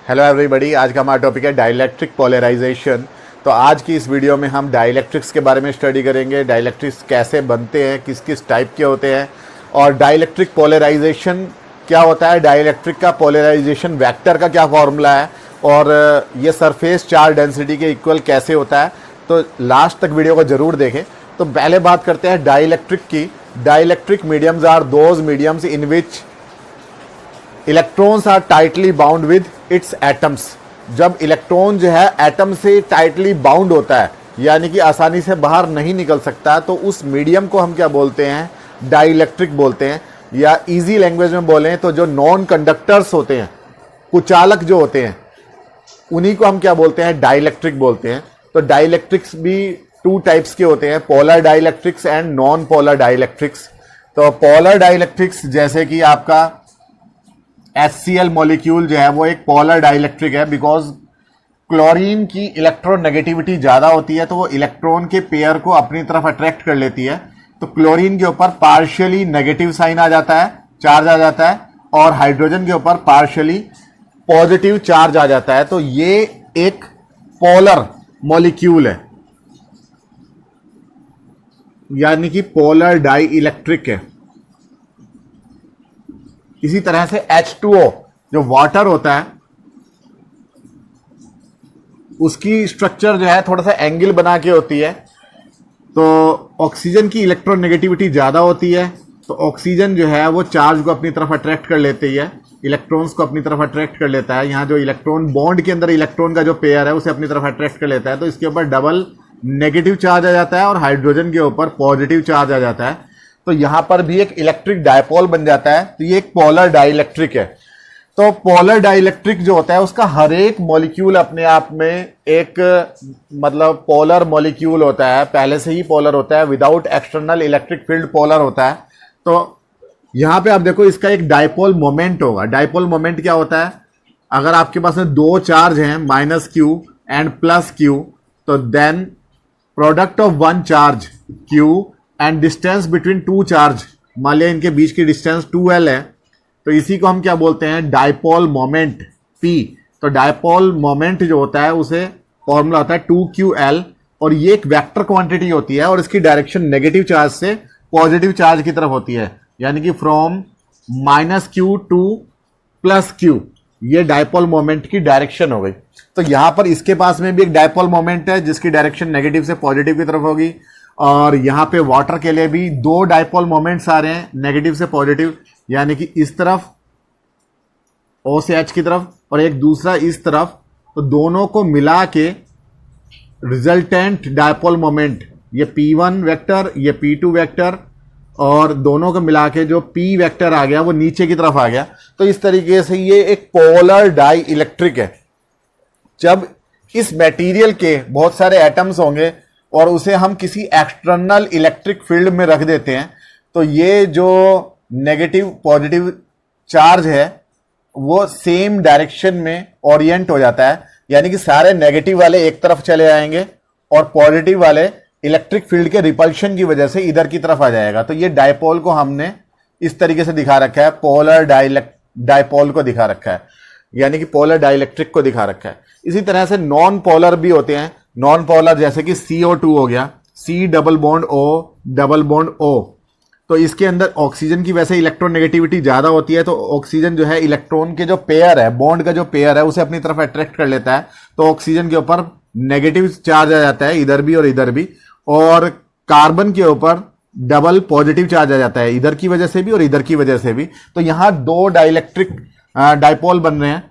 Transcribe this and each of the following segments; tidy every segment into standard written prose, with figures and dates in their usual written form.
Hello everybody, आज का हमारा टॉपिक है डाइलेक्ट्रिक पोलराइजेशन। तो आज की इस वीडियो में हम डाइलेक्ट्रिक्स के बारे में स्टडी करेंगे। डाइलेक्ट्रिक्स कैसे बनते हैं, किस किस टाइप के होते हैं और डाइलेक्ट्रिक पोलराइजेशन क्या होता है, डाइलेक्ट्रिक का पोलराइजेशन वेक्टर का क्या फॉर्मूला है और ये सरफेस चार्ज डेंसिटी के इक्वल कैसे होता है। तो लास्ट तक वीडियो को ज़रूर देखें। तो पहले बात करते हैं डाइलेक्ट्रिक की। Dielectric mediums are those mediums in which electrons are tightly bound with its atoms. जब इलेक्ट्रॉन जो है एटम से टाइटली बाउंड होता है, यानी कि आसानी से बाहर नहीं निकल सकता, तो उस मीडियम को हम क्या बोलते हैं, डाइलेक्ट्रिक बोलते हैं। या इजी लैंग्वेज में बोलें तो जो नॉन कंडक्टर्स होते हैं, कुचालक जो होते हैं, उन्हीं को हम क्या बोलते हैं, डाइलेक्ट्रिक बोलते हैं। तो डाइलेक्ट्रिक्स भी टू टाइप्स के होते हैं, polar dielectrics and non polar dielectrics. तो पोलर डाइलेक्ट्रिक्स जैसे कि आपका HCl मॉलिक्यूल जो है वो एक पोलर डाइलेक्ट्रिक है, बिकॉज क्लोरीन की इलेक्ट्रोनेगेटिविटी ज़्यादा होती है, तो वो इलेक्ट्रॉन के पेयर को अपनी तरफ अट्रैक्ट कर लेती है। तो क्लोरीन के ऊपर पार्शियली नेगेटिव साइन आ जाता है, चार्ज आ जाता है, और हाइड्रोजन के ऊपर पार्शियली पॉजिटिव चार्ज आ जाता है। तो ये एक पोलर मॉलिक्यूल है, यानी कि पोलर डाई इलेक्ट्रिक है। इसी तरह से H2O जो वाटर होता है, उसकी स्ट्रक्चर जो है थोड़ा सा एंगल बना के होती है। तो ऑक्सीजन की इलेक्ट्रोनेगेटिविटी ज़्यादा होती है, तो ऑक्सीजन जो है वो चार्ज को अपनी तरफ अट्रैक्ट कर लेती है, इलेक्ट्रॉन्स को अपनी तरफ अट्रैक्ट कर लेता है। यहाँ जो इलेक्ट्रॉन बॉन्ड के अंदर इलेक्ट्रॉन का जो पेयर है उसे अपनी तरफ अट्रैक्ट कर लेता है, तो इसके ऊपर डबल नेगेटिव चार्ज आ जाता है और हाइड्रोजन के ऊपर पॉजिटिव चार्ज आ जाता है। तो यहां पर भी एक इलेक्ट्रिक डायपोल बन जाता है। तो ये एक पोलर डाइलेक्ट्रिक है। तो पोलर डाइलेक्ट्रिक जो होता है उसका हर एक मॉलिक्यूल अपने आप में एक मतलब पोलर मॉलिक्यूल होता है, पहले से ही पोलर होता है, without external electric field polar होता है। तो यहां पे आप देखो इसका एक डायपोल मोमेंट होगा। डायपोल मोमेंट क्या होता है, अगर आपके पास में दो चार्ज हैं -Q एंड +Q, तो then product of one charge Q and distance between two charge, मान लिया इनके बीच की डिस्टेंस 2L है, तो इसी को हम क्या बोलते हैं, डायपोल मोमेंट P। तो डायपोल मोमेंट जो होता है उसे फॉर्मूला होता है 2QL, और ये एक वेक्टर क्वांटिटी होती है और इसकी डायरेक्शन नेगेटिव चार्ज से पॉजिटिव चार्ज की तरफ होती है, यानी कि फ्रॉम -Q टू +Q, ये डायपोल मोमेंट की डायरेक्शन हो गई। तो यहां पर इसके पास में भी एक डायपोल मोमेंट है जिसकी डायरेक्शन नेगेटिव से पॉजिटिव की तरफ होगी, और यहां पे वाटर के लिए भी दो डायपोल मोमेंट्स आ रहे हैं, नेगेटिव से पॉजिटिव, यानी कि इस तरफ O से H की तरफ और एक दूसरा इस तरफ। तो दोनों को मिला के रिजल्टेंट डायपोल मोमेंट, ये P1 वेक्टर, ये P2 वेक्टर, और दोनों को मिला के जो P वेक्टर आ गया वो नीचे की तरफ आ गया। तो इस तरीके से ये एक पोलर डाई इलेक्ट्रिक है। जब इस मटेरियल के बहुत सारे एटम्स होंगे और उसे हम किसी एक्सटर्नल इलेक्ट्रिक फील्ड में रख देते हैं, तो ये जो नेगेटिव पॉजिटिव चार्ज है वो सेम डायरेक्शन में ओरिएंट हो जाता है, यानी कि सारे नेगेटिव वाले एक तरफ चले आएंगे और पॉजिटिव वाले इलेक्ट्रिक फील्ड के रिपल्शन की वजह से इधर की तरफ आ जाएगा। तो ये डायपोल को हमने इस तरीके से दिखा रखा है, पोलर डायपोल को दिखा रखा है, यानी कि पोलर डाइलेक्ट्रिक को दिखा रखा है। इसी तरह से नॉन पोलर भी होते हैं। नॉन पोलर जैसे कि CO2 हो गया, C डबल बॉन्ड O। तो इसके अंदर ऑक्सीजन की वैसे इलेक्ट्रोनेगेटिविटी ज्यादा होती है, तो ऑक्सीजन जो है इलेक्ट्रॉन के जो पेयर है, बॉन्ड का जो पेयर है, उसे अपनी तरफ अट्रैक्ट कर लेता है। तो ऑक्सीजन के ऊपर नेगेटिव चार्ज आ जाता है, इधर भी और इधर भी, और कार्बन के ऊपर डबल पॉजिटिव चार्ज आ जाता है, इधर की वजह से भी और इधर की वजह से भी। तो यहां दो डाइलेक्ट्रिक डायपोल बन रहे हैं,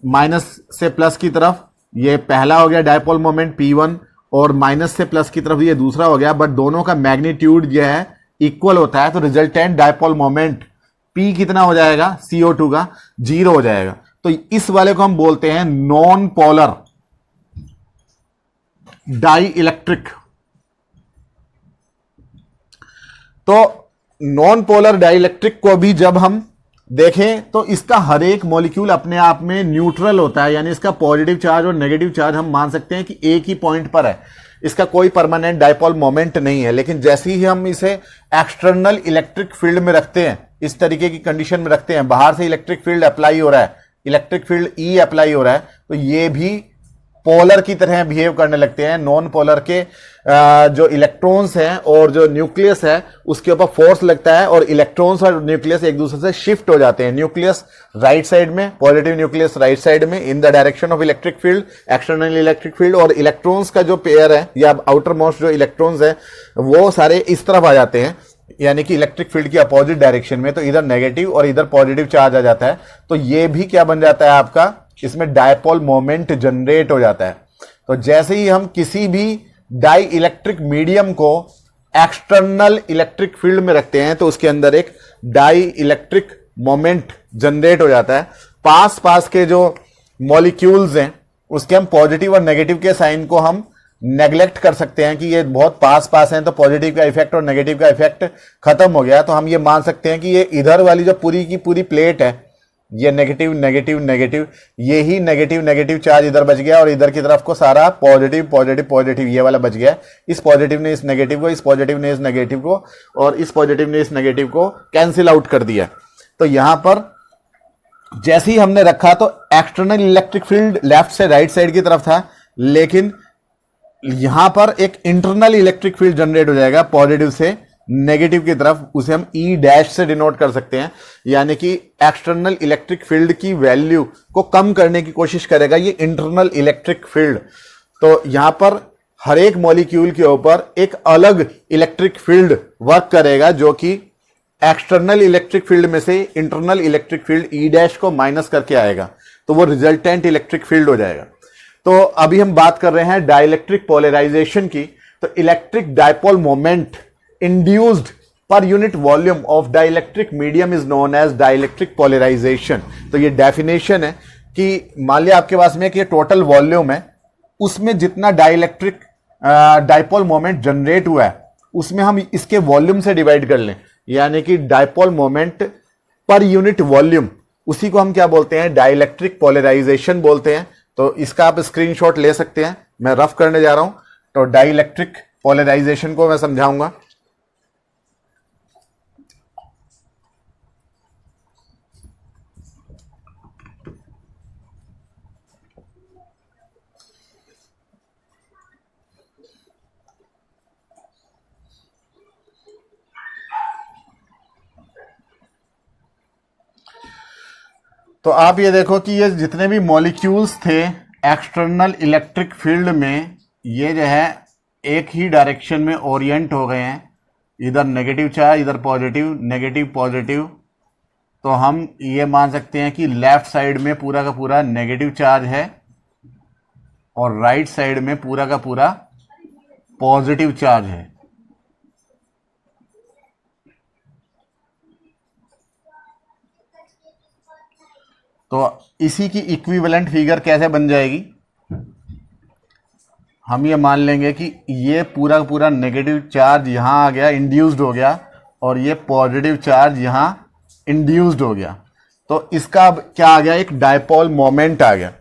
माइनस से प्लस की तरफ ये पहला हो गया डायपोल मोमेंट P1, और माइनस से प्लस की तरफ ये दूसरा हो गया, बट दोनों का मैग्नीट्यूड जो है इक्वल होता है। तो रिजल्टेंट डायपोल मोमेंट P कितना हो जाएगा, CO2 का 0 हो जाएगा। तो इस वाले को हम बोलते हैं नॉन पोलर डाई इलेक्ट्रिक। तो नॉन पोलर डाई इलेक्ट्रिक को भी जब हम देखें तो इसका हर एक मॉलिक्यूल अपने आप में न्यूट्रल होता है, यानी इसका पॉजिटिव चार्ज और नेगेटिव चार्ज हम मान सकते हैं कि एक ही पॉइंट पर है, इसका कोई परमानेंट डायपोल मोमेंट नहीं है। लेकिन जैसे ही हम इसे एक्सटर्नल इलेक्ट्रिक फील्ड में रखते हैं, इस तरीके की कंडीशन में रखते हैं, बाहर से इलेक्ट्रिक फील्ड अप्लाई हो रहा है, इलेक्ट्रिक फील्ड ई अप्लाई हो रहा है तो ये भी पोलर की तरह बिहेव करने लगते हैं। नॉन पोलर के जो इलेक्ट्रॉन्स हैं और जो न्यूक्लियस है उसके ऊपर फोर्स लगता है और इलेक्ट्रॉन्स और न्यूक्लियस एक दूसरे से शिफ्ट हो जाते हैं। न्यूक्लियस राइट साइड में, पॉजिटिव न्यूक्लियस राइट साइड में in the direction of electric field, external electric field, और इलेक्ट्रॉन्स का जो पेयर है या आउटर मोस्ट जो इलेक्ट्रॉन्स है वो सारे इस तरफ आ जाते हैं, यानी कि इलेक्ट्रिक फील्ड की अपोजिट डायरेक्शन में। तो इधर नेगेटिव और इधर पॉजिटिव चार्ज आ जाता है। तो ये भी क्या बन जाता है आपका, इसमें डायपोल मोमेंट जनरेट हो जाता है। तो जैसे ही हम किसी भी डाई इलेक्ट्रिक मीडियम को एक्सटर्नल इलेक्ट्रिक फील्ड में रखते हैं तो उसके अंदर एक डाई इलेक्ट्रिक मोमेंट जनरेट हो जाता है। पास पास के जो मॉलिक्यूल्स हैं उसके हम पॉजिटिव और नेगेटिव के साइन को हम नेग्लेक्ट कर सकते हैं कि ये बहुत पास पास हैं तो पॉजिटिव का इफेक्ट और नेगेटिव का इफेक्ट खत्म हो गया। तो हम ये मान सकते हैं कि ये इधर वाली जो पूरी की पूरी प्लेट है ये नेगेटिव नेगेटिव नेगेटिव, ये ही नेगेटिव नेगेटिव चार्ज इधर बच गया और इधर की तरफ को सारा पॉजिटिव पॉजिटिव पॉजिटिव ये वाला बच गया। इस पॉजिटिव ने इस नेगेटिव को, इस पॉजिटिव ने इस नेगेटिव को और इस पॉजिटिव ने इस नेगेटिव को कैंसिल आउट कर दिया। तो यहां पर जैसे ही हमने रखा तो एक्सटर्नल इलेक्ट्रिक फील्ड लेफ्ट से राइट साइड की तरफ था, लेकिन यहां पर एक इंटरनल इलेक्ट्रिक फील्ड जनरेट हो जाएगा पॉजिटिव से नेगेटिव की तरफ, उसे हम ई डैश से डिनोट कर सकते हैं। यानी कि एक्सटर्नल इलेक्ट्रिक फील्ड की वैल्यू को कम करने की कोशिश करेगा ये इंटरनल इलेक्ट्रिक फील्ड। तो यहां पर हर एक मॉलिक्यूल के ऊपर एक अलग इलेक्ट्रिक फील्ड वर्क करेगा जो कि एक्सटर्नल इलेक्ट्रिक फील्ड में से internal electric field E dash को माइनस करके आएगा, तो वो रिजल्टेंट इलेक्ट्रिक फील्ड हो जाएगा। तो अभी हम बात कर रहे हैं डाइलेक्ट्रिक पोलराइजेशन की। तो electric dipole moment induced per unit volume of dielectric medium is known as dielectric polarization. तो ये डेफिनेशन है कि मान लिया आपके पास में कि ये टोटल वॉल्यूम है, उसमें जितना डाइलेक्ट्रिक डायपोल मोमेंट जनरेट हुआ है उसमें हम इसके वॉल्यूम से डिवाइड कर लें, यानी कि डायपोल मोमेंट पर यूनिट वॉल्यूम, उसी को हम क्या बोलते हैं, डाइलेक्ट्रिक पोलराइजेशन बोलते हैं। तो इसका आप स्क्रीनशॉट ले सकते हैं, मैं रफ करने जा रहा हूं। तो डाइलेक्ट्रिक पोलराइजेशन को मैं समझाऊंगा। तो आप ये देखो कि ये जितने भी मॉलिक्यूल्स थे एक्सटर्नल इलेक्ट्रिक फील्ड में, ये जो है एक ही डायरेक्शन में ओरिएंट हो गए हैं, इधर नेगेटिव चार्ज इधर पॉजिटिव, नेगेटिव पॉजिटिव। तो हम ये मान सकते हैं कि लेफ्ट साइड में पूरा का पूरा नेगेटिव चार्ज है और राइट साइड में पूरा का पूरा पॉजिटिव चार्ज है। तो इसी की इक्विवेलेंट फिगर कैसे बन जाएगी, हम ये मान लेंगे कि ये पूरा का पूरा नेगेटिव चार्ज यहां आ गया, इंड्यूस्ड हो गया, और ये पॉजिटिव चार्ज यहां इंड्यूस्ड हो गया। तो इसका अब क्या आ गया, एक डायपोल मोमेंट आ गया।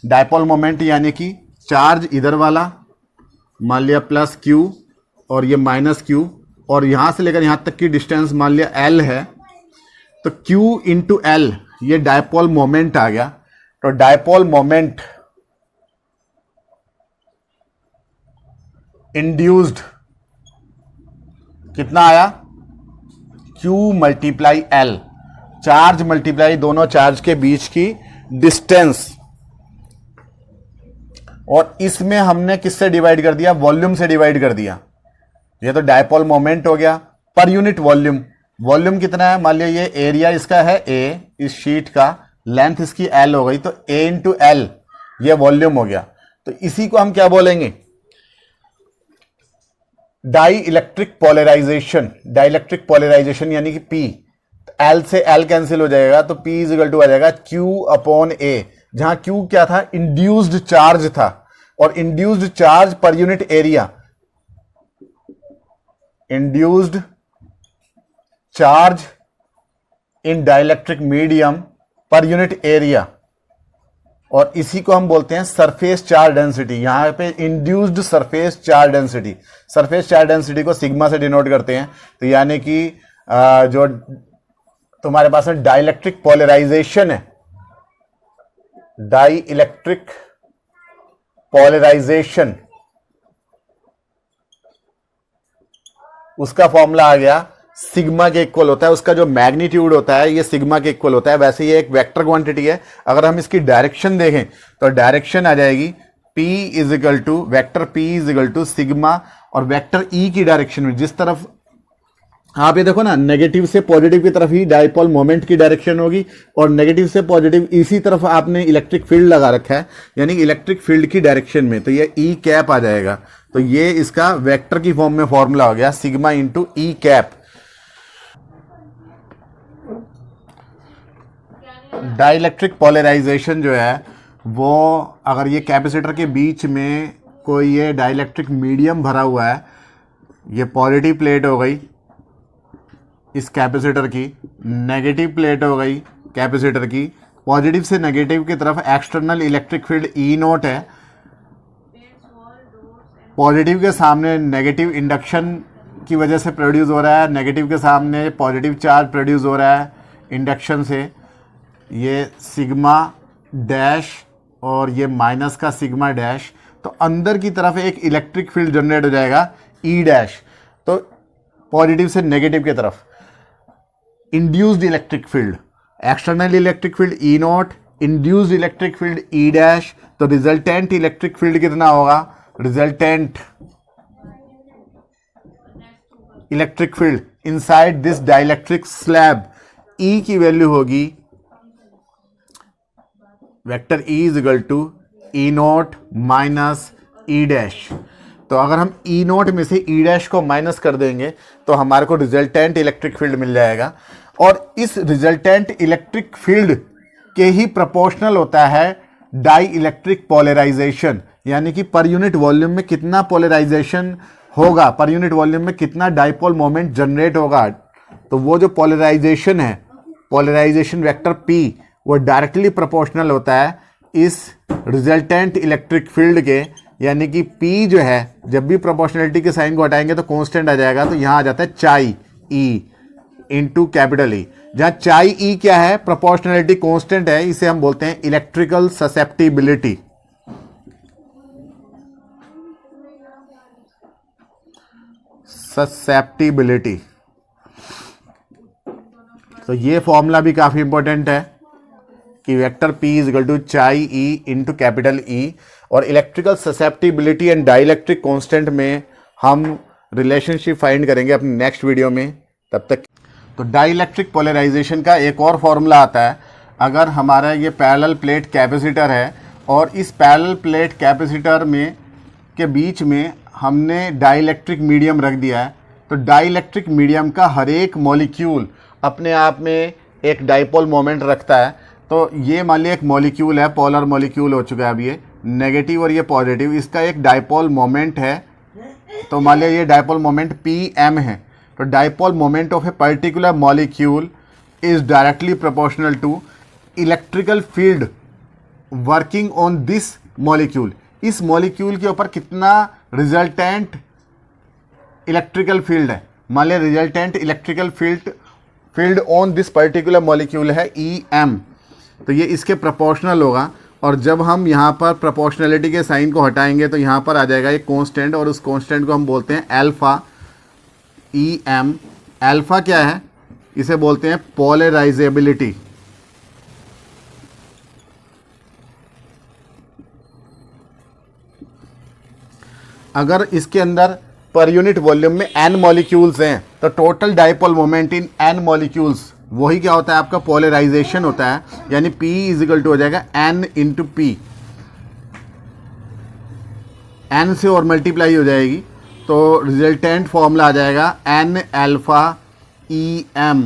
डायपोल मोमेंट यानी कि चार्ज इधर वाला मान लिया प्लस क्यू और ये माइनस क्यू, और यहां से लेकर यहां तक की डिस्टेंस मान लिया एल है, तो क्यू इंटू एल ये डायपोल मोमेंट आ गया। तो डायपोल मोमेंट इंड्यूस्ड कितना आया, Q multiply L, charge multiply दोनों चार्ज के बीच की डिस्टेंस, और इसमें हमने किससे डिवाइड कर दिया, वॉल्यूम से डिवाइड कर दिया। ये तो डायपोल मोमेंट हो गया पर यूनिट वॉल्यूम। वॉल्यूम कितना है, मान लिया ये एरिया इसका है A, इस शीट का लेंथ इसकी L हो गई, तो A इंटू एल ये वॉल्यूम हो गया। तो इसी को हम क्या बोलेंगे, dielectric polarization. Dielectric polarization यानी कि P, L से L कैंसिल हो जाएगा, तो P इज इक्वल टू आ जाएगा Q अपॉन A, जहां Q क्या था, इंड्यूस्ड चार्ज था, और induced charge per unit area, induced charge in dielectric medium per unit area, और इसी को हम बोलते हैं सरफेस चार्ज डेंसिटी। यहां पे induced surface charge density, surface charge density को सिग्मा से डिनोट करते हैं। तो यानी कि जो तुम्हारे पास में डाइलेक्ट्रिक पोलराइजेशन है डाई इलेक्ट्रिक पॉलराइजेशन, उसका फॉर्मूला आ गया सिग्मा के इक्वल होता है, उसका जो मैग्नीट्यूड होता है ये सिग्मा के इक्वल होता है। वैसे ये एक वेक्टर क्वांटिटी है। अगर हम इसकी डायरेक्शन देखें तो डायरेक्शन आ जाएगी P is equal to vector P is equal to sigma, और वेक्टर E की डायरेक्शन में जिस तरफ आप ये देखो ना, नेगेटिव से पॉजिटिव की तरफ ही डाइपोल मोमेंट की डायरेक्शन होगी, और नेगेटिव से पॉजिटिव इसी तरफ आपने इलेक्ट्रिक फील्ड लगा रखा है, यानी इलेक्ट्रिक फील्ड की डायरेक्शन में, तो ये ई कैप आ जाएगा। तो ये इसका वेक्टर की फॉर्म में फॉर्मूला हो गया सिग्मा इंटू ई कैप। डाइलेक्ट्रिक पॉलराइजेशन जो है वो, अगर ये कैपेसिटर के बीच में कोई ये डाइलेक्ट्रिक मीडियम भरा हुआ है, ये पॉजिटिव प्लेट हो गई इस कैपेसिटर की, नेगेटिव प्लेट हो गई कैपेसिटर की, पॉजिटिव से नेगेटिव की तरफ एक्सटर्नल इलेक्ट्रिक फील्ड ई नोट है, पॉजिटिव के सामने नेगेटिव इंडक्शन की वजह से प्रोड्यूस हो रहा है, नेगेटिव के सामने पॉजिटिव चार्ज प्रोड्यूस हो रहा है इंडक्शन से, ये सिग्मा डैश और ये माइनस का सिग्मा डैश, तो अंदर की तरफ एक इलेक्ट्रिक फील्ड जनरेट हो जाएगा ई डैश, तो पॉजिटिव से नेगेटिव की तरफ induced electric field, external electric field E naught, induced electric field E dash, तो रिजल्टेंट इलेक्ट्रिक फील्ड कितना होगा, resultant electric field inside this dielectric slab, E की वैल्यू होगी vector E is equal to E naught minus E dash. तो अगर हम ई not में से ई डैश को माइनस कर देंगे तो हमारे को रिजल्टेंट इलेक्ट्रिक फील्ड मिल जाएगा, और इस रिजल्टेंट इलेक्ट्रिक फील्ड के ही प्रोपोर्शनल होता है डाई इलेक्ट्रिक पॉलराइजेशन, यानी कि पर यूनिट वॉल्यूम में कितना पॉलराइजेशन होगा, पर यूनिट वॉल्यूम में कितना डाइपोल मोमेंट जनरेट होगा। तो वो जो पॉलराइजेशन है, पॉलराइजेशन वेक्टर P, वो डायरेक्टली प्रोपोर्शनल होता है इस रिजल्टेंट इलेक्ट्रिक फील्ड के, यानी कि P जो है, जब भी प्रोपोर्शनलिटी के साइन को हटाएंगे तो कांस्टेंट आ जाएगा, तो यहाँ आ जाता है चाई E इंटू कैपिटल E, जहाँ चाई E क्या है, प्रोपोर्शनलिटी कांस्टेंट है, इसे हम बोलते हैं इलेक्ट्रिकल ससेप्टिबिलिटी। ससेप्टिबिलिटी, तो ये फॉर्मूला भी काफी इंपॉर्टेंट है कि vector P is equal to chi E into capital E, और electrical susceptibility and dielectric constant में हम रिलेशनशिप फाइंड करेंगे अपनी नेक्स्ट वीडियो में। तब तक तो डाइलेक्ट्रिक पोलराइजेशन का एक और फॉर्मूला आता है, अगर हमारा ये पैरेलल प्लेट कैपेसिटर है और इस पैरेलल प्लेट कैपेसिटर में के बीच में हमने डाइलेक्ट्रिक मीडियम रख दिया है, तो डाइलेक्ट्रिक मीडियम का हर एक मॉलिक्यूल अपने आप में एक डाइपोल मोमेंट रखता है। तो ये मान लिया एक मॉलिक्यूल है, पोलर मॉलिक्यूल हो चुका है अब ये, नेगेटिव और ये पॉजिटिव, इसका एक डाइपोल मोमेंट है, तो मान लिया ये डाइपोल मोमेंट Pm है। तो dipole moment of a particular molecule is directly proportional to electrical field working on this molecule. इस मॉलिक्यूल के ऊपर कितना रिजल्टेंट इलेक्ट्रिकल फील्ड है, मान लिया resultant electrical field on this particular molecule है Em, तो ये इसके प्रोपोर्शनल होगा, और जब हम यहाँ पर प्रोपोर्शनलिटी के साइन को हटाएंगे तो यहाँ पर आ जाएगा एक कांस्टेंट, और उस कांस्टेंट को हम बोलते हैं अल्फा Em। अल्फा क्या है, इसे बोलते हैं पोलराइजेबिलिटी। अगर इसके अंदर पर यूनिट वॉल्यूम में n मॉलिक्यूल्स हैं तो total dipole moment in n molecules, वही क्या होता है आपका पोलराइजेशन होता है, यानी P इज इक्वल टू हो जाएगा n इंटू P, n से और मल्टीप्लाई हो जाएगी, तो रिजल्टेंट फॉर्मूला आ जाएगा n अल्फा Em।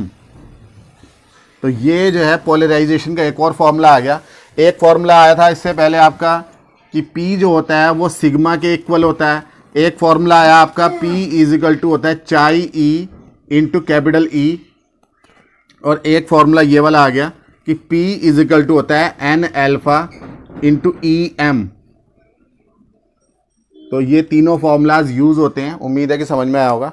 तो ये जो है पोलराइजेशन का एक और फॉर्मूला आ गया। एक फॉर्मूला आया था इससे पहले आपका कि P जो होता है वो सिग्मा के इक्वल होता है, एक फॉर्मूला आया आपका P इज इक्वल टू होता है चाई E इंटू कैपिटल E, और एक फॉर्मूला ये वाला आ गया कि P इज इक्वल टू होता है n अल्फा इंटू Em। तो ये तीनों फॉर्मूलाज यूज़ होते हैं, उम्मीद है कि समझ में आया होगा।